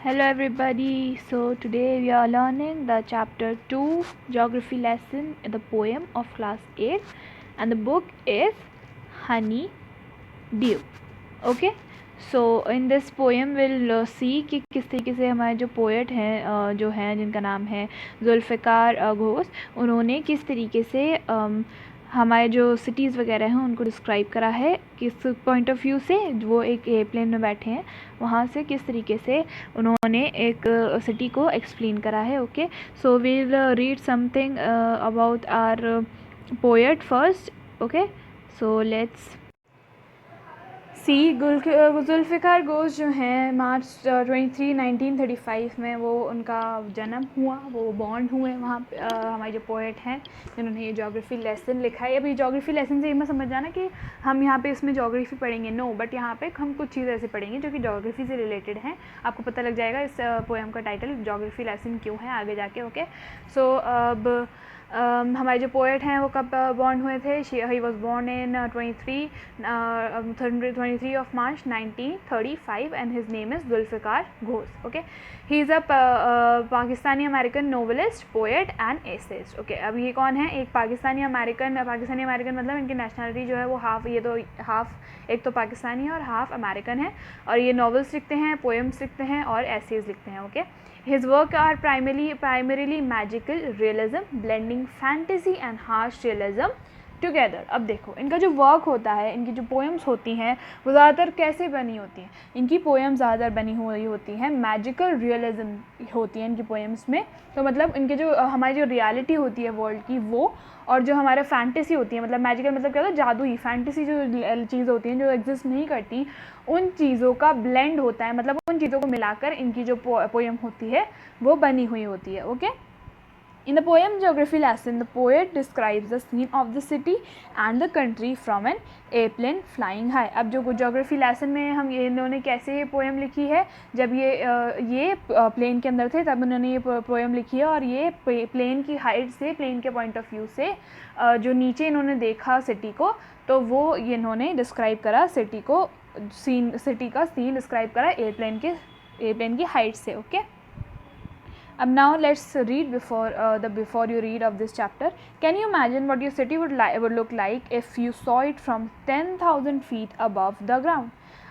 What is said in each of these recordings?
Hello everybody, so today we are learning the chapter 2 geography lesson, the poem of class 8, and the book is Honey Dew. Okay, so in this poem we'll see कि किस तरीके से हमारे जो poet हैं जो हैं जिनका नाम है जुल्फ़िकार घोष, उन्होंने किस तरीके से हमारे जो सिटीज़ वगैरह हैं उनको डिस्क्राइब करा है, किस पॉइंट ऑफ व्यू से वो एक एयरप्लेन में बैठे हैं वहाँ से किस तरीके से उन्होंने एक सिटी को एक्सप्लेन करा है. Okay, so we'll read something about our poet first. Okay, so let's see. Zulfikar Ghosh जो हैं मार्च 23 1935 में वो उनका जन्म हुआ, वो बॉर्न हुए वहाँ पे. हमारे जो पोएट हैं जिन्होंने ये जोग्राफ़ी लेसन लिखा है. अभी जोग्राफ़ी लेसन से ये मत समझ जाना कि हम यहाँ पे इसमें जोग्राफ़ी पढ़ेंगे, नो, बट यहाँ पे हम कुछ चीज़ ऐसे पढ़ेंगे जो कि जोग्राफ़ी से रिलेटेड हैं. आपको पता लग जाएगा इस पोएम का टाइटल जोग्राफ़ी लेसन क्यों है आगे जाके. ओके, सो अब हमारे जो पोएट हैं वो कब बॉर्न हुए थे. He was born in 23 of March 1935 and his name is Zulfikar Ghosh. Okay, he is a Pakistani American novelist, poet and essayist. Okay, अब ये कौन है? एक पाकिस्तानी अमेरिकन मतलब इनकी नेशनलिटी जो है वो हाफ, ये तो हाफ, एक तो पाकिस्तानी है और हाफ अमेरिकन है, और ये नॉवेल्स लिखते हैं, पोएम्स लिखते हैं और एसेज लिखते हैं. Okay, his work are primarily magical realism, blending fantasy and harsh realism together. अब देखो इनका जो वर्क होता है, इनकी जो पोएम्स होती हैं वो ज़्यादातर कैसे बनी होती हैं? इनकी पोएम्स ज़्यादातर बनी हुई होती हैं, मैजिकल रियलिज्म होती है इनकी पोएम्स में. तो मतलब इनके जो हमारी जो रियलिटी होती है वर्ल्ड की वो, और जो हमारा फैंटेसी होती है, मतलब मैजिकल मतलब क्या होता है? जादुई. फैंटेसी जो चीज़ होती हैं जो एग्जिस्ट नहीं करती, उन चीज़ों का ब्लेंड होता है, मतलब उन चीज़ों को मिलाकर इनकी जो पोएम होती है वो बनी हुई होती है. Okay, in the poem Geography Lesson, the poet describes the scene of the city and the country from an airplane flying high. अब जो Geography Lesson में हम इन्होंने कैसे ये पोएम लिखी है, जब ये प्लेन के अंदर थे तब उन्होंने ये पोएम लिखी है, और ये प्लेन की हाइट से, प्लेन के पॉइंट ऑफ व्यू से जो नीचे इन्होंने देखा सिटी को, तो वो ये इन्होंने डिस्क्राइब करा सिटी को, सिटी का सीन डिस्क्राइब करा एयरप्लेन की हाइट से. ओके, अब now let's read before you read of this chapter. Can you imagine what your city would look like if you saw it from 10,000 feet above the ground?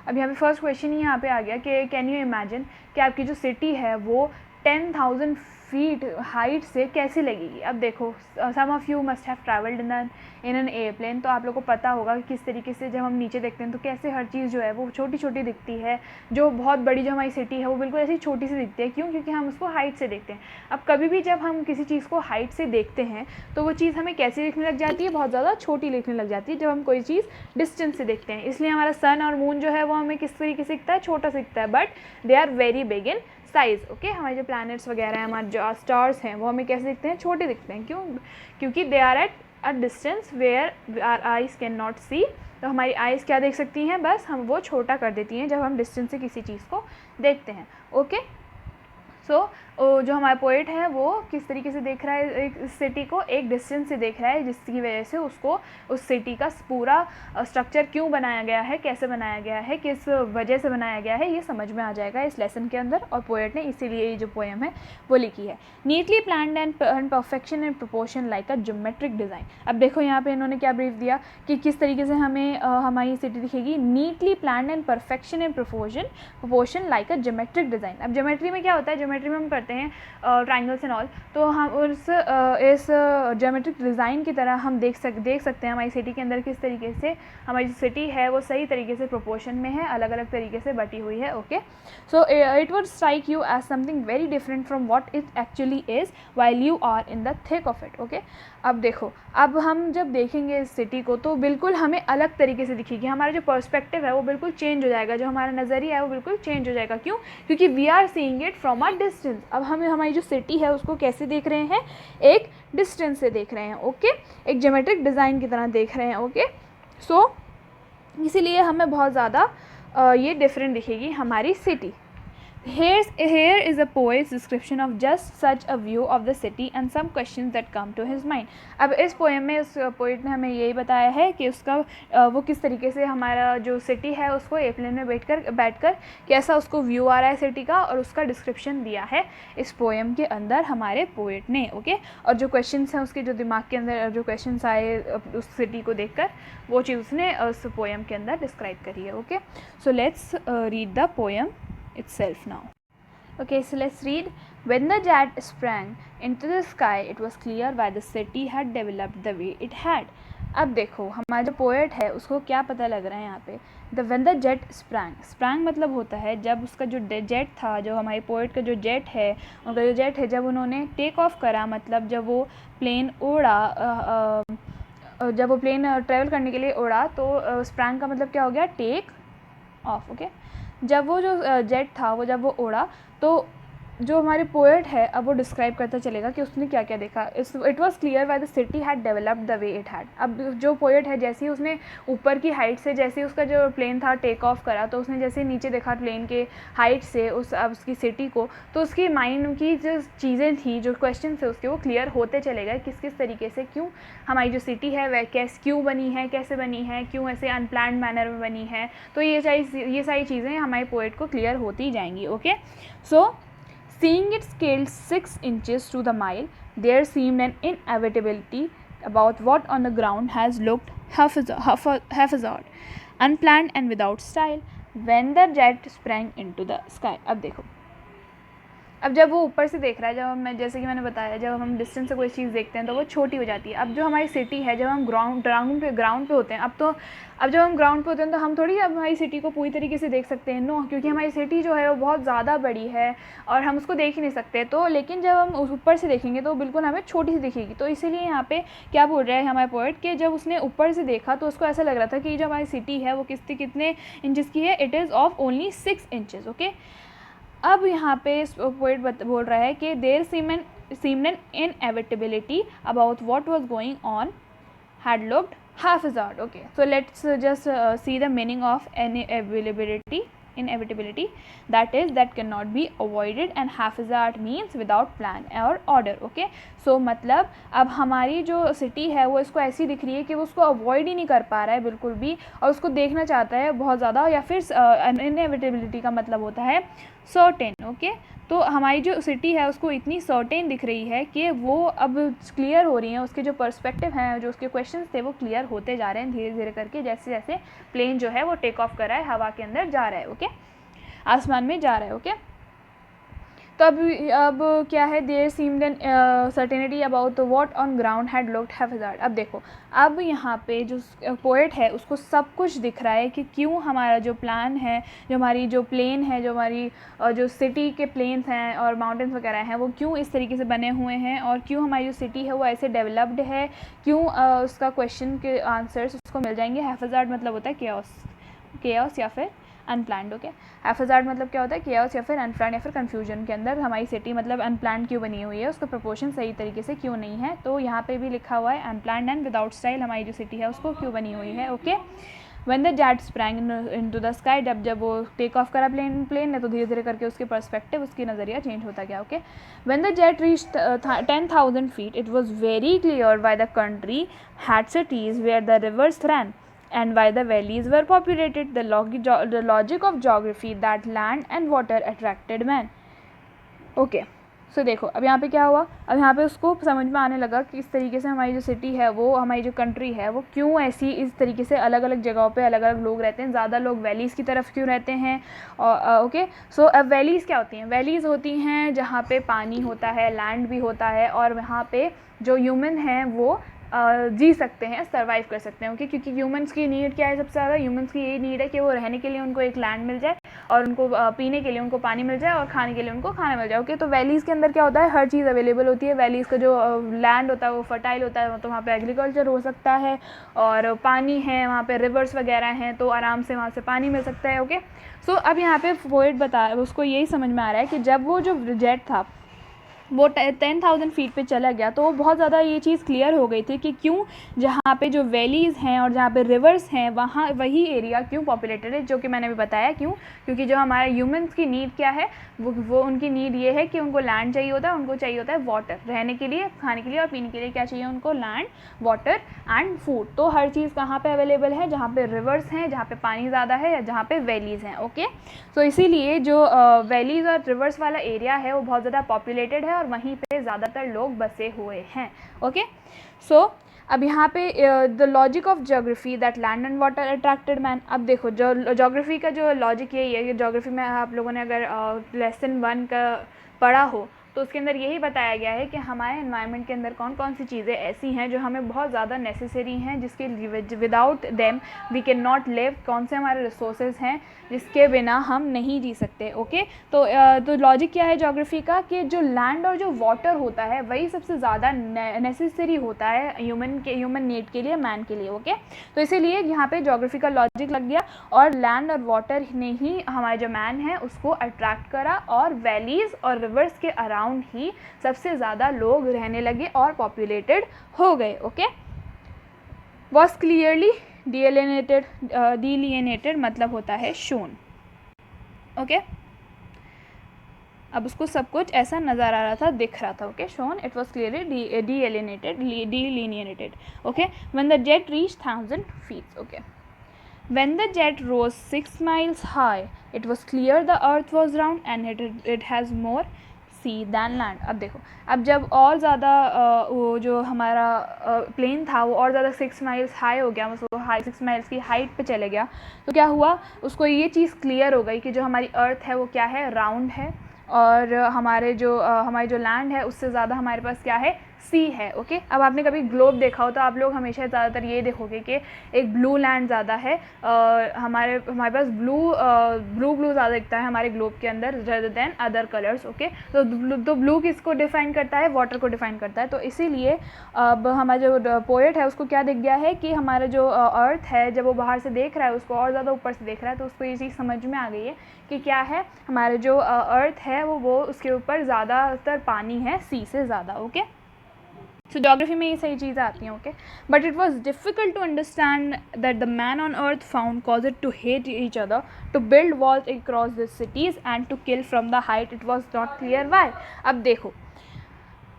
अब यहाँ पे first question ही यहाँ पे आ गया कि can you imagine कि आपकी जो सिटी है वो 10,000 फीट हाइट से कैसे लगेगी. अब देखो, some of you must have travelled in an aeroplane, तो आप लोगों को पता होगा कि किस तरीके से जब हम नीचे देखते हैं तो कैसे हर चीज़ जो है वो छोटी छोटी दिखती है. जो बहुत बड़ी जो हमारी सिटी है वो बिल्कुल ऐसी छोटी सी दिखती है. क्यों? क्योंकि हम उसको हाइट से देखते हैं. अब कभी भी जब हम किसी चीज़ को हाइट से देखते हैं तो वो चीज़ हमें कैसी दिखने लग जाती है? बहुत ज़्यादा छोटी दिखने लग जाती है जब हम कोई चीज़ डिस्टेंस से देखते हैं. इसलिए हमारा सन और मून जो है वो हमें किस तरीके से दिखता है? छोटा सा दिखता है, but they are very big in size. Okay, हमारे जो प्लैनेट्स वगैरह हैं, हमारे जो स्टार्स हैं, वो हमें कैसे दिखते हैं? छोटे दिखते हैं. क्यों? क्योंकि they are at a distance where our eyes can not see. तो हमारी आइज़ क्या देख सकती हैं? बस हम वो छोटा कर देती हैं जब हम डिस्टेंस से किसी चीज़ को देखते हैं. ओके, सो जो हमारा पोएट है वो किस तरीके से देख रहा है एक सिटी को? एक डिस्टेंस से देख रहा है, जिसकी वजह से उसको उस सिटी का पूरा स्ट्रक्चर क्यों बनाया गया है, कैसे बनाया गया है, किस वजह से बनाया गया है, ये समझ में आ जाएगा इस लेसन के अंदर. और पोएट ने इसीलिए ये जो पोएम है वो लिखी है. Neatly planned and perfection and proportion like a geometric design. अब देखो यहाँ पे इन्होंने क्या ब्रीफ दिया कि किस तरीके से हमें हमारी सिटी दिखेगी. Neatly planned and perfection and proportion like a geometric design. अब ज्योमेट्री में क्या होता है? ज्योमेट्री में हम करते हैं ट्राइंगल्स एंड ऑल, तो हम इस ज्योमेट्रिक डिज़ाइन की तरह हम देख सकते हैं हमारी सिटी के अंदर किस तरीके से हमारी सिटी है वो सही तरीके से प्रोपोर्शन में है, अलग अलग तरीके से बटी हुई है. Okay, so it would strike you as something very different from what it actually is while you are in the thick of it. Okay, अब देखो, अब हम जब देखेंगे इस सिटी को तो बिल्कुल हमें अलग तरीके से दिखेगी. हमारा जो पर्सपेक्टिव है वो बिल्कुल चेंज हो जाएगा, जो हमारा नज़रिया है वो बिल्कुल चेंज हो जाएगा. क्यों? क्योंकि we are seeing it from a distance. अब हम हमारी जो सिटी है उसको कैसे देख रहे हैं? एक डिस्टेंस से देख रहे हैं. ओके, एक ज्योमेट्रिक डिज़ाइन की तरह देख रहे हैं. ओके, सो इसीलिए हमें बहुत ज़्यादा ये डिफरेंट दिखेगी हमारी city. Here is a poet's description of just such a view of the city and some questions that come to his mind. अब इस पोएम में उस पोइट ने हमें यही बताया है कि उसका वो किस तरीके से हमारा जो सिटी है उसको एयरप्लेन में बैठकर कैसा उसको व्यू आ रहा है सिटी का, और उसका डिस्क्रिप्शन दिया है इस पोएम के अंदर हमारे पोइट ने. ओके, और जो क्वेश्चंस हैं उसके जो दिमाग के अंदर जो क्वेश्चंस आए उस सिटी को देखकर, वो चीज़ उसने उस पोएम के अंदर डिस्क्राइब करी है. Okay, so let's read the poem itself now. Okay, so let's read. When the jet sprang into the sky, it was clear why the city had developed the way it had. अब देखो हमारा जो poet है उसको क्या पता लग रहा है यहाँ पे. when the jet sprang मतलब होता है जब उसका जो जेट था, जो हमारे पोएट का जो जेट है, उनका जो जेट है जब उन्होंने टेक ऑफ करा, मतलब जब वो प्लेन उड़ा, जब वो प्लेन ट्रेवल करने के लिए उड़ा, तो स्प्रैंग का मतलब क्या हो गया, टेक ऑफ. ओके, जब वो जो जेट था वो जब वो उड़ा, तो जो हमारे पोएट है अब वो डिस्क्राइब करता चलेगा कि उसने क्या क्या देखा. It was clear why the city had developed the way it had. अब जो पोएट है जैसे ही उसने ऊपर की हाइट से, जैसे ही उसका जो प्लेन था टेक ऑफ करा, तो उसने जैसे नीचे देखा प्लेन के हाइट से उसकी सिटी को, तो उसकी माइंड की जो चीज़ें थी, जो क्वेश्चन थे उसके, वो क्लियर होते चले गए किस किस तरीके से, क्यों हमारी जो सिटी है वह क्यों बनी है, कैसे बनी है, क्यों ऐसे अनप्लान्ड मैनर में बनी है. तो ये सारी चीज़ें हमारे पोएट को क्लियर होती जाएंगी. Okay, so seeing it scaled 6 inches to the mile, there seemed an inevitability about what on the ground has looked haphazard, unplanned and without style, when the jet sprang into the sky. अब देखो, अब जब वो ऊपर से देख रहा है, जब मैं जैसे कि मैंने बताया, जब हम डिस्टेंस से कोई चीज़ देखते हैं तो वो छोटी हो जाती है. अब जो हमारी सिटी है, जब हम ग्राउंड पे होते हैं, अब जब हम ग्राउंड पे होते हैं तो हम थोड़ी अब हमारी सिटी को पूरी तरीके से देख सकते हैं, नो, क्योंकि हमारी सिटी जो है वो बहुत ज़्यादा बड़ी है और हम उसको देख ही नहीं सकते. तो लेकिन जब हम ऊपर से देखेंगे तो बिल्कुल हमें छोटी सी दिखेगी. तो इसीलिए यहाँ पे क्या बोल रहा है हमारे पोएट कि जब उसने ऊपर से देखा तो उसको ऐसा लग रहा था कि जो हमारी सिटी है वो कितने इंचज़ की है, it is of only 6 inches. Okay, अब यहाँ पे पोएट बोल रहा है कि there seemed an inevitability about what was going on had looked haphazard. Okay, so let's just see the meaning of inevitability, that is that cannot be avoided, and haphazard means without plan or order. Okay, so मतलब अब हमारी जो city है वो इसको ऐसी दिख रही है कि वो उसको अवॉइड ही नहीं कर पा रहा है बिल्कुल भी, और उसको देखना चाहता है बहुत ज़्यादा, या फिर इनएविटेबिलिटी का मतलब होता है सर्टेन. ओके, तो हमारी जो सिटी है उसको इतनी सर्टेन दिख रही है कि वो अब क्लियर हो रही है, उसके जो पर्सपेक्टिव हैं, जो उसके क्वेश्चंस थे वो क्लियर होते जा रहे हैं धीरे धीरे करके, जैसे जैसे प्लेन जो है वो टेक ऑफ कर रहा है, हवा के अंदर जा रहा है. ओके, आसमान में जा रहा है. ओके, तो अब क्या है, there seemed an certainty about what on ground had looked haphazard. अब देखो, अब यहाँ पे जो पोएट है उसको सब कुछ दिख रहा है कि क्यों हमारा जो प्लान है, जो हमारी जो प्लेन है, जो हमारी जो सिटी के प्लेन्स हैं और माउंटेन्स वगैरह हैं, वो क्यों इस तरीके से बने हुए हैं, और क्यों हमारी जो सिटी है वो ऐसे डेवलप्ड है, क्यों उसका क्वेश्चन के आंसर्स उसको मिल जाएंगे. हैफाज़ार्ड मतलब होता है केओस या फिर अनप्लान्ड. ओके, हैफाज़ार्ड मतलब क्या होता है, केओस या फिर अनप्लान्ड या फिर कन्फ्यूजन के अंदर हमारी सिटी मतलब अनप्लान्ड क्यों बनी हुई है, उसका प्रोपोर्शन सही तरीके से क्यों नहीं है. तो यहाँ पे भी लिखा हुआ है अनप्लान्ड एंड विदाउट स्टाइल हमारी जो सिटी है उसको क्यों बनी हुई है. Okay, when the jet sprang into the sky, जब वो टेक ऑफ करा प्लेन ने, तो धीरे धीरे करके उसके पर्सपेक्टिव, उसकी नज़रिया चेंज होता गया. Okay, when the jet reached 10,000 feet, it was very clear why the country had cities where the rivers ran and why the valleys were populated, the logic of geography that land and water attracted man. Okay, सो देखो अब यहाँ पे क्या हुआ, अब यहाँ पे उसको समझ में आने लगा कि इस तरीके से हमारी जो सिटी है, वो हमारी जो कंट्री है वो क्यों ऐसी इस तरीके से अलग अलग जगहों पे अलग अलग लोग रहते हैं, ज़्यादा लोग वैलीज़ की तरफ क्यों रहते हैं. और ओके, सो अब वैलीज़ क्या होती हैं, वैलीज़ होती हैं जहाँ पे पानी होता है, लैंड भी होता है, और वहाँ पे जो ह्यूमन हैं वो जी सकते हैं, सर्वाइव कर सकते हैं. ओके, क्योंकि ह्यूमंस की नीड क्या है, सबसे ज़्यादा ह्यूमंस की यही नीड है कि वो रहने के लिए उनको एक लैंड मिल जाए, और उनको पीने के लिए उनको पानी मिल जाए, और खाने के लिए उनको खाना मिल जाए. ओके, तो वैलीज़ के अंदर क्या होता है, हर चीज़ अवेलेबल होती है. वैलीज़ का जो लैंड होता है वो फर्टाइल होता है, तो वहाँ पे एग्रीकल्चर हो सकता है, और पानी है वहाँ पे, रिवर्स वगैरह हैं, तो आराम से वहाँ से पानी मिल सकता है. ओके, सो अब यहाँ पे पोएट उसको यही समझ में आ रहा है कि जब वो जो जेट था वो 10,000 फीट पे चला गया, तो बहुत ज़्यादा ये चीज़ क्लियर हो गई थी कि क्यों जहाँ पे जो वैलीज़ हैं और जहाँ पे रिवर्स हैं वहाँ वही एरिया क्यों पॉपुलेटेड है, जो कि मैंने भी बताया क्यों, क्योंकि जो हमारे ह्यूमंस की नीड क्या है, वो उनकी नीड ये है कि उनको लैंड चाहिए होता है, उनको चाहिए होता है वाटर, रहने के लिए, खाने के लिए और पीने के लिए क्या चाहिए उनको, लैंड, वाटर एंड फूड। तो हर चीज़ कहाँ पे अवेलेबल है, जहाँ पे रिवर्स हैं, जहाँ पे पानी ज़्यादा है या जहाँ पे वैलीज़ हैं। ओके, सो इसीलिए जो वैलीज़ और रिवर्स वाला एरिया है वो बहुत ज़्यादा पॉपुलेटेड है और वहीं पे ज़्यादातर लोग बसे हुए हैं। ओके, सो अब यहाँ पे the logic of geography that land and water attracted man. अब देखो जो ज्योग्राफी का जो लॉजिक यही है कि ज्योग्राफी में आप लोगों ने अगर लेसन 1 का पढ़ा हो तो उसके अंदर यही बताया गया है कि हमारे एनवायरनमेंट के अंदर कौन कौन सी चीज़ें ऐसी हैं जो हमें बहुत ज़्यादा नेसेसरी हैं, जिसके without them we can not live, कौन से हमारे रिसोर्सेज हैं जिसके बिना हम नहीं जी सकते। ओके, तो लॉजिक क्या है ज्योग्राफी का कि जो लैंड और जो वाटर होता है वही सबसे ज़्यादा नेसेसरी होता है ह्यूमन नीड के लिए, मैन के लिए। ओके, तो इसीलिए यहाँ पे ज्योग्राफी का लॉजिक लग गया और लैंड और वाटर ने ही हमारे जो मैन है उसको अट्रैक्ट करा और वैलीज़ और रिवर्स के अराउंड ही सबसे ज़्यादा लोग रहने लगे और पॉपुलेटेड हो गए। ओके, वॉज क्लियरली डिलिनेटेड मतलब होता है शोन। ओके, अब उसको सब कुछ ऐसा नज़र आ रहा था, दिख रहा था। Okay, shown it was clearly delineated. Okay, when the jet reach 1000 feet. Okay, when the jet rose 6 miles high it was clear the earth was round and it has more sea than land. अब देखो, अब जब और ज़्यादा वो जो हमारा plane था वो और ज़्यादा 6 माइल्स हाई हो गया, मतलब 6 माइल्स की हाइट पे चले गया, तो क्या हुआ, उसको ये चीज़ क्लियर हो गई कि जो हमारी अर्थ है वो क्या है, राउंड है, और हमारी जो लैंड है उससे ज़्यादा हमारे पास क्या है, सी है। ओके, अब आपने कभी ग्लोब देखा हो तो आप लोग हमेशा ज़्यादातर ये देखोगे कि एक ब्लू लैंड ज़्यादा है, हमारे पास ब्लू ज़्यादा दिखता है हमारे ग्लोब के अंदर rather than other colours. Okay, तो ब्लू किसको डिफ़ाइन करता है, वाटर को डिफ़ाइन करता है। तो इसीलिए अब हमारा जो पोएट है उसको क्या दिख गया है कि हमारा जो अर्थ है जब वो बाहर से देख रहा है उसको और ज़्यादा ऊपर से देख रहा है, तो उसको ये चीज़ समझ में आ गई है कि क्या है, हमारे जो अर्थ है वो उसके ऊपर ज़्यादातर पानी है, सी से ज़्यादा। ओके, सो ज्योग्राफी में ये सही चीज़ें आती हैं। Okay, but it was difficult to understand that the man on earth found cause it to hate each other, to build walls across the cities and to kill from the height. It was not clear why. अब देखो,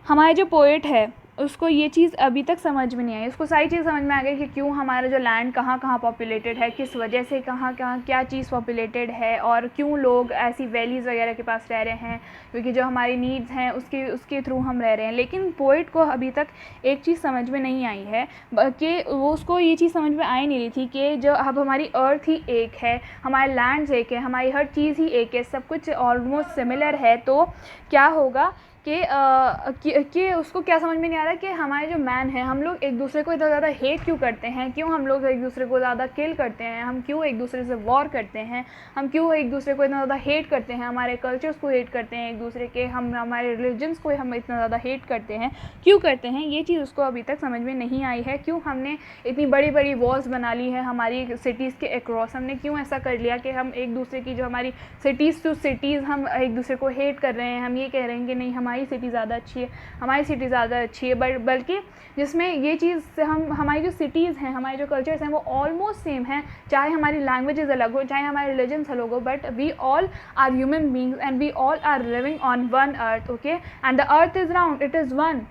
हमारे जो poet है उसको ये चीज़ अभी तक समझ में नहीं आई, उसको सारी चीज़ समझ में आ गई कि क्यों हमारा जो लैंड कहाँ कहाँ पॉपुलेटेड है, किस वजह से कहाँ कहाँ क्या चीज़ पॉपुलेटेड है, और क्यों लोग ऐसी वैलीज़ वगैरह के पास रह रहे हैं, क्योंकि जो हमारी नीड्स हैं उसके थ्रू हम रह रहे हैं। लेकिन पोएट को अभी तक एक चीज़ समझ में नहीं आई है कि वो उसको ये चीज़ समझ में आई नहीं रही थी कि जो अब हमारी अर्थ ही एक है, हमारे लैंड्स एक है, हमारी हर चीज़ ही एक है, सब कुछ ऑलमोस्ट सिमिलर है, तो क्या होगा कि उसको क्या समझ में नहीं आ रहा कि हमारे जो मैन है, हम लोग एक दूसरे को इतना ज़्यादा हेट क्यों करते हैं, क्यों हम लोग एक दूसरे को ज़्यादा किल करते हैं, हम क्यों एक दूसरे से वॉर करते हैं, हम क्यों एक दूसरे को इतना ज़्यादा हेट करते हैं, हमारे कल्चर्स को हेट करते हैं एक दूसरे के, हम हमारे रिलीजन्स को हम इतना ज़्यादा हेट करते हैं, क्यों करते हैं, ये चीज़ उसको अभी तक समझ में नहीं आई है। क्यों हमने इतनी बड़ी बड़ी वॉल्स बना ली है हमारी सिटीज़ के अक्रॉस, हमने क्यों ऐसा कर लिया कि हम एक दूसरे की जो हमारी सिटीज़ टू सिटीज़ हम एक दूसरे को हेट कर रहे हैं, हम ये कह रहे हैं कि नहीं हमारी सिटी ज़्यादा अच्छी है, हमारी सिटी ज़्यादा अच्छी है, बल्कि जिसमें ये चीज़ हमारी जो सिटीज़ हैं, हमारे जो कल्चर्स हैं वो ऑलमोस्ट सेम हैं, चाहे हमारी लैंग्वेजेस अलग हो, चाहे हमारे रिलीजन्स अलग हो, but we all are human beings and we all are living on one earth. Okay, and the earth is round, it is one,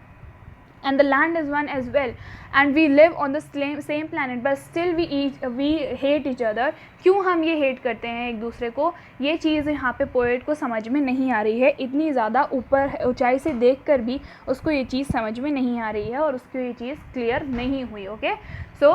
and the land is one as well, and we live on the same planet, but still we hate each other। क्यों हम ये hate करते हैं एक दूसरे को, ये चीज़ यहाँ पे पोएट को समझ में नहीं आ रही है, इतनी ज़्यादा ऊपर ऊंचाई से देखकर भी उसको ये चीज़ समझ में नहीं आ रही है और उसको ये चीज़ क्लियर नहीं हुई। ओके, सो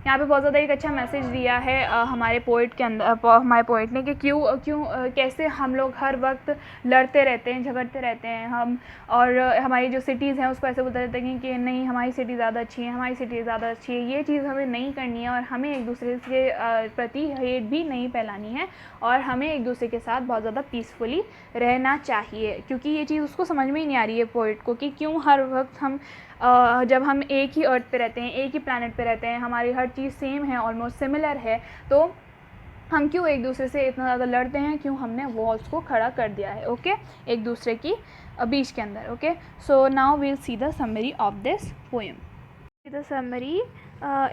यहाँ पे बहुत ज़्यादा एक अच्छा मैसेज दिया है हमारे पोएट के अंदर, हमारे पोएट ने, कि क्यों कैसे हम लोग हर वक्त लड़ते रहते हैं, झगड़ते रहते हैं हम, और हमारी जो सिटीज़ हैं उसको ऐसे बोलते रहते हैं कि नहीं हमारी सिटी ज़्यादा अच्छी है, हमारी सिटी ज़्यादा अच्छी है। ये चीज़ हमें नहीं करनी है और हमें एक दूसरे के प्रति हेट भी नहीं फैलानी है, और हमें एक दूसरे के साथ बहुत ज़्यादा पीसफुली रहना चाहिए, क्योंकि ये चीज़ उसको समझ में ही नहीं आ रही है पोएट को कि क्यों हर वक्त हम जब हम एक ही अर्थ पे रहते हैं, एक ही प्लैनेट पे रहते हैं, हमारी हर चीज़ सेम है, ऑलमोस्ट सिमिलर है, तो हम क्यों एक दूसरे से इतना ज़्यादा लड़ते हैं, क्यों हमने वॉल्स को खड़ा कर दिया है, ओके, एक दूसरे की बीच के अंदर, okay. So now we'll see the summary of this poem. The summary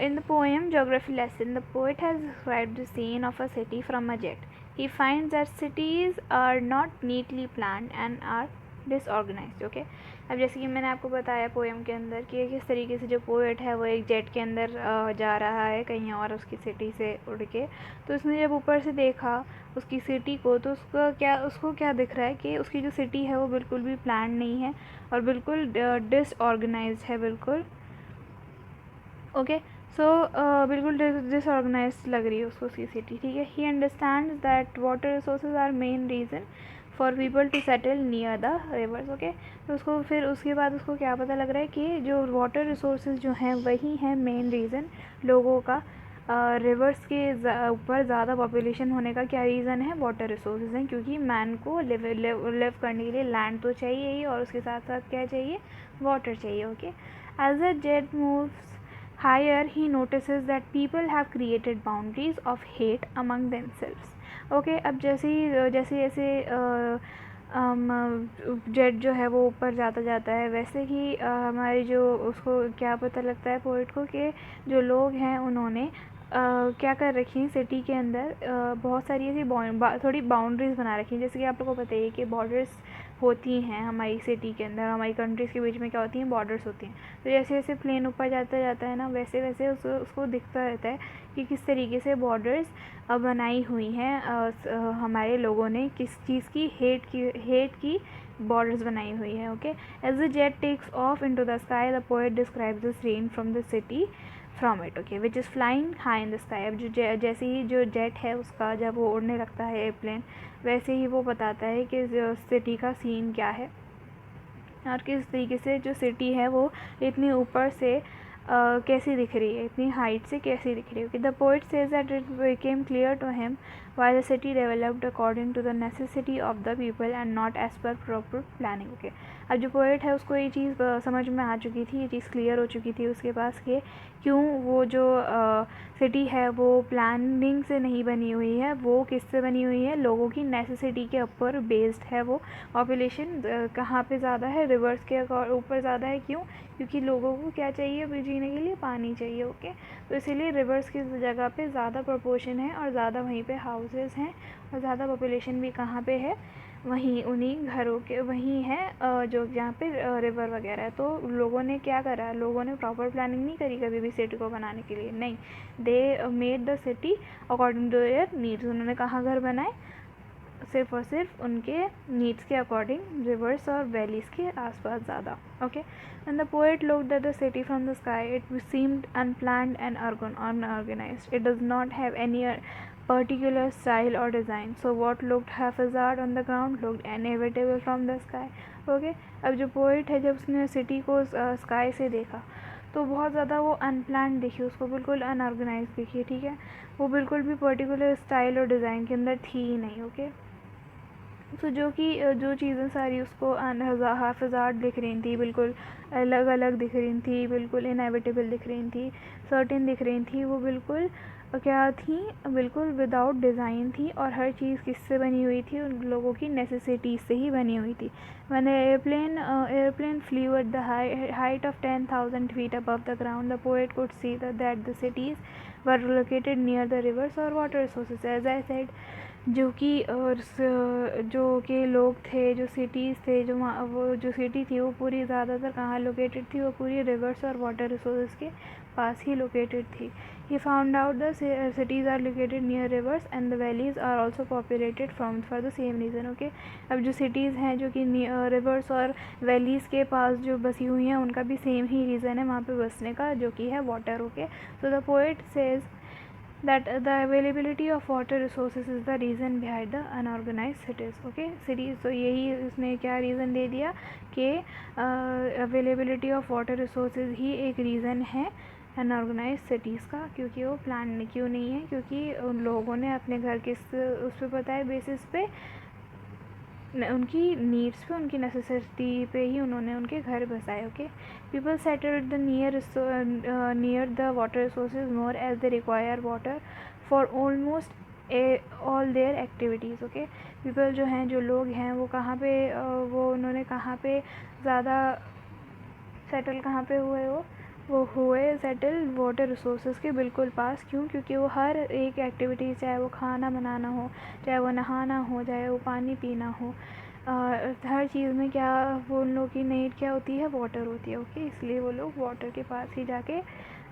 in the poem Geography Lesson, the poet has described the scene of a city from a jet. He finds that cities are not neatly planned and are disorganized. Okay, अब जैसे कि मैंने आपको बताया poem के अंदर कि किस तरीके से जो पोएट है वो एक जेट के अंदर जा रहा है कहीं और उसकी सिटी से उड़ के, तो उसने जब ऊपर से देखा उसकी सिटी को, तो उसको क्या दिख रहा है कि उसकी जो सिटी है वो बिल्कुल भी प्लान नहीं है और बिल्कुल डिसऑर्गेनाइज्ड है, बिल्कुल, ओके। सो बिल्कुल डिसऑर्गेनाइज लग रही है उसको उसकी सिटी, ठीक है। He understands that water resources are main reason for people to settle near the rivers, okay. तो उसको फिर उसके बाद उसको क्या पता लग रहा है कि जो वाटर रिसोर्सेज जो हैं वही हैं मेन रीज़न लोगों का रिवर्स के ऊपर ज़्यादा पॉपुलेशन होने का क्या रीज़न है, वाटर रिसोर्सेज हैं, क्योंकि मैन को लिव करने के लिए लैंड तो चाहिए ही और उसके साथ साथ क्या चाहिए, वाटर चाहिए, okay. As a jet moves higher, he notices that people have created boundaries of hate among themselves. Okay, अब जैसे जैसे जेट जो है वो ऊपर जाता जाता है, वैसे ही हमारे जो उसको क्या पता लगता है पोइट को कि जो लोग हैं उन्होंने क्या कर रखी है सिटी के अंदर, बहुत सारी ऐसी थोड़ी बाउंड्रीज़ बना रखी हैं। जैसे कि आप लोगों को पता है कि बॉर्डर्स होती हैं हमारी सिटी के अंदर, हमारी कंट्रीज़ के बीच में क्या होती हैं, बॉर्डर्स होती हैं। तो जैसे जैसे प्लेन ऊपर जाता जाता है ना, वैसे वैसे उसको दिखता रहता है कि किस तरीके से बॉर्डर्स बनाई हुई हैं हमारे लोगों ने, किस चीज़ की, हेट की बॉर्डर्स बनाई हुई है, okay. As the jet takes off into the sky, the poet describes the scene from the city from it, okay, which is flying high in the sky. अब जो जैसे ही जो जेट है उसका जब वो उड़ने लगता है एयरप्लेन, वैसे ही वो बताता है कि सिटी का सीन क्या है और किस तरीके से जो सिटी है वो इतनी ऊपर से कैसी दिख रही है, इतनी हाइट से कैसी दिख रही है, okay. The poet says that it became clear to him why the city developed according to the necessity of the people and not as per proper planning, okay. अब जो पोएट है उसको ये चीज़ समझ में आ चुकी थी, ये चीज़ क्लियर हो चुकी थी उसके पास कि क्यों वो जो सिटी है वो प्लानिंग से नहीं बनी हुई है, वो किससे बनी हुई है, लोगों की नेसेसिटी के ऊपर बेस्ड है। वो पॉपुलेशन कहाँ पे ज़्यादा है, रिवर्स के ऊपर ज़्यादा है, क्यों, क्योंकि लोगों को क्या चाहिए जीने के लिए, पानी चाहिए, ओके। तो इसीलिए रिवर्स की जगह पे ज़्यादा प्रोपोर्शन है और ज़्यादा वहीं पे हाउसेस हैं और ज़्यादा पॉपुलेशन भी कहाँ पे है, वहीं उन्हीं घरों के वहीं है जो जहाँ पे रिवर वगैरह है। तो लोगों ने क्या करा, लोगों ने प्रॉपर प्लानिंग नहीं करी कभी भी सिटी को बनाने के लिए, नहीं, they made the city according to their needs. उन्होंने कहाँ घर बनाए, सिर्फ और सिर्फ उनके नीड्स के अकॉर्डिंग, रिवर्स और वैलीज़ के आसपास ज़्यादा, okay. And the poet looked at the city from the sky, it seemed unplanned and unorganized. It does not have any particular style or design, so what looked haphazard on the ground looked inevitable from the sky, okay. अब जो poet है जब उसने city को sky से देखा तो बहुत ज़्यादा वो अनप्लान्ड दिखी उसको, बिल्कुल अनऑर्गेनाइज दिखी, ठीक है। वो बिल्कुल भी पर्टिकुलर स्टाइल और डिज़ाइन के अंदर थी ही नहीं, ओके। तो जो चीज़ें सारी उसको हाफिज़ार्ड दिख रही थी, बिल्कुल अलग अलग दिख रही थी, बिल्कुल इनएविटेबल दिख रही थी, सर्टेन दिख रही थी, वो बिल्कुल क्या थी, बिल्कुल विदाउट डिज़ाइन थी और हर चीज़ किससे बनी हुई थी, उन लोगों की नेसेसिटीज़ से ही बनी हुई थी। When the airplane flew at the height of 10,000 feet above the ground, the poet could see that the cities were located near the rivers or water sources. As I said, जो कि जो के लोग थे, जो सिटीज़ थे, वो जो सिटी थी वो पूरी ज़्यादातर कहाँ लोकेटेड थी, वो पूरी रिवर्स और वाटर रिसोर्सेज के पास ही लोकेटेड थी। He found out the cities are located near rivers and the valleys are also populated for the same reason, okay। अब जो cities हैं जो कि rivers और valleys के पास जो बसी हुई हैं उनका भी सेम ही रीज़न है वहाँ पे बसने का, जो कि है water, okay। So the poet says that the availability of water resources is the reason behind the unorganized cities, okay, cities। तो यही उसने क्या रीज़न दे दिया कि availability of water resources ही एक रीज़न है अनऑर्गेनाइज सिटीज़ का, क्योंकि वो प्लान क्यों नहीं है, क्योंकि उन लोगों ने अपने घर किस उस पर बताए बेसिस पे, उनकी नीड्स पे, उनकी नेसेसिटी पे ही उन्होंने उनके घर बसाए, okay. People settled the near the water resources more as they require water for almost all their activities. Okay, people जो हैं, जो लोग हैं, वो कहाँ पे वो उन्होंने कहाँ पे ज़्यादा सेटल कहाँ पे हुए, वो हुए सेटल वाटर रिसोर्सेज के बिल्कुल पास। क्यों? क्योंकि वो हर एक एक्टिविटी, चाहे वो खाना बनाना हो, चाहे वो नहाना हो, चाहे वो पानी पीना हो, हर चीज़ में क्या वो उन लोगों की नीड क्या होती है? वाटर होती है। ओके, इसलिए वो लोग वाटर के पास ही जाके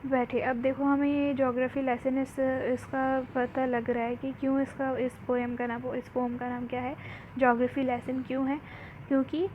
बैठे। अब देखो, हमें ये ज्योग्राफी लेसन इसका पता लग रहा है कि क्यों इस पोएम का नाम क्या है, ज्योग्राफी लेसन क्यों है। क्योंकि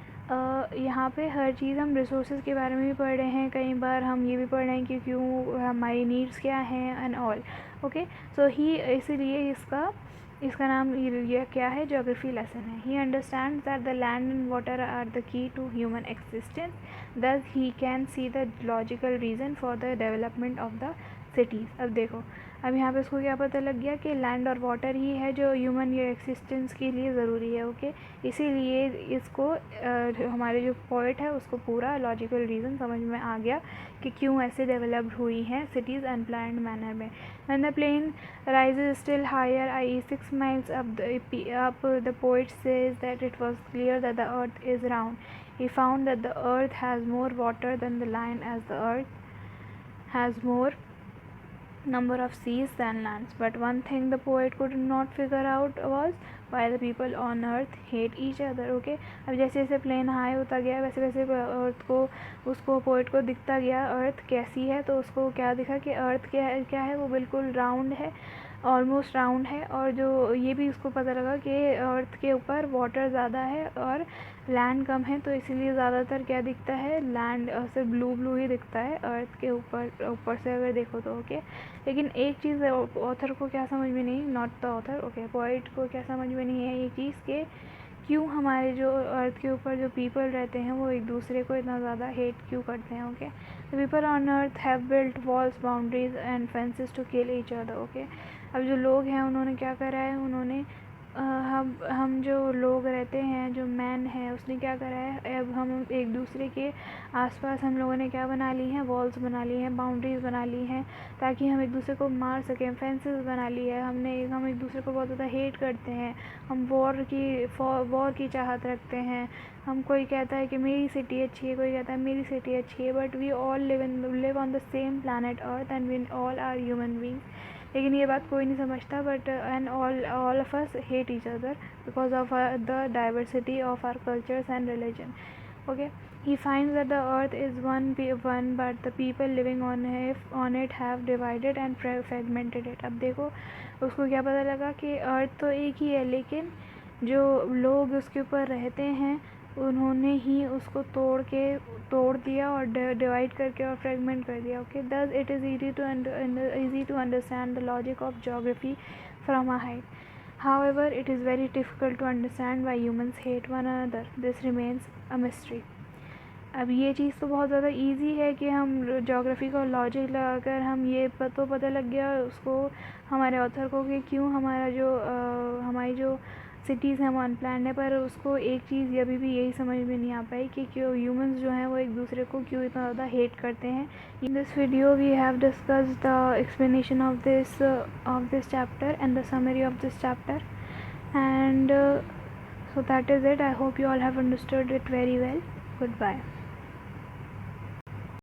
यहाँ पे हर चीज़ हम रिसोर्सेज के बारे में भी पढ़ रहे हैं, कई बार हम ये भी पढ़ रहे हैं कि क्यों हमारी नीड्स क्या हैं एंड ऑल। ओके, सो ही इसीलिए इसका नाम ये क्या है, ज्योग्राफी लेसन है। He understands that the land and water are the key to human existence, thus he can see the logical reason for the development of the cities. अब देखो, अब यहाँ पे इसको क्या पता लग गया कि लैंड और वाटर ही है जो ह्यूमन एक्सिस्टेंस के लिए ज़रूरी है। ओके, इसीलिए इसको हमारे जो पोइट है उसको पूरा लॉजिकल रीज़न समझ में आ गया कि क्यों ऐसे डेवलप्ड हुई हैं सिटीज़ अनप्लान्ड मैनर में। When the plane rises still higher, i.e. 6 miles up, the poet says that it was clear that the earth is round. He found that the earth has more water than the land, as the earth has more number of seas than lands. But one thing the poet could not figure out was why the people on earth hate each other. Okay, अब जैसे जैसे plane high होता गया वैसे वैसे अर्थ को उसको poet को दिखता गया अर्थ कैसी है, तो उसको क्या दिखा कि अर्थ क्या है, वो बिल्कुल राउंड है, ऑलमोस्ट राउंड है। और जो ये भी उसको पता लगा कि अर्थ के ऊपर वाटर ज़्यादा है और लैंड कम है, तो इसीलिए ज़्यादातर क्या दिखता है, लैंड सिर्फ ब्लू ब्लू ही दिखता है अर्थ के ऊपर से अगर देखो तो। ओके, लेकिन एक चीज़ ऑथर को क्या समझ में नहीं, not the author, okay, poet को क्या समझ में नहीं है ये चीज़ कि क्यों हमारे जो अर्थ के ऊपर जो पीपल रहते हैं वो एक दूसरे को इतना ज़्यादा हेट क्यों करते हैं। Okay, the people on earth have built walls, boundaries and fences to kill each other. Okay, अब जो लोग हैं उन्होंने क्या करा है, उन्होंने हम जो लोग रहते हैं, जो मैन है, उसने क्या करा है, अब हम एक दूसरे के आसपास हम लोगों ने क्या बना ली हैं, वॉल्स बना ली हैं, बाउंड्रीज बना ली हैं, ताकि हम एक दूसरे को मार सकें, फेंसेस बना ली है हम एक दूसरे को बहुत ज़्यादा हेट करते हैं, हम वॉर की चाहत रखते हैं। हम कोई कहता है कि मेरी सिटी अच्छी है, कोई कहता है मेरी सिटी अच्छी है, but we all live on the same planet earth and we all are human beings. लेकिन ये बात कोई नहीं समझता, but and all of us hate each other because of the diversity of our cultures and religion. Okay, he finds that the earth is one but the people living on it have divided and fragmented it. अब देखो, उसको क्या पता लगा कि अर्थ तो एक ही है, लेकिन जो लोग उसके ऊपर रहते हैं उन्होंने ही उसको तोड़ दिया और डिवाइड करके और फ्रेगमेंट कर दिया। Okay, thus it is easy to understand the logic of geography from a height. However, it is very difficult to understand why humans hate one another. This remains a mystery. अब ये चीज़ तो बहुत ज़्यादा easy है कि हम geography का logic लगाकर हम ये तो पता लग गया उसको, हमारे ऑथर को, कि क्यों हमारी जो सिटीज़ हैं वो अनप्लान्ड है। पर उसको एक चीज़ अभी भी यही समझ में नहीं आ पाई कि क्यों ह्यूमंस जो हैं वो एक दूसरे को क्यों इतना ज़्यादा हेट करते हैं। In this video we have discussed the explanation of this chapter and the summary of this chapter, and so that is it. I hope you all have understood it very well. Goodbye.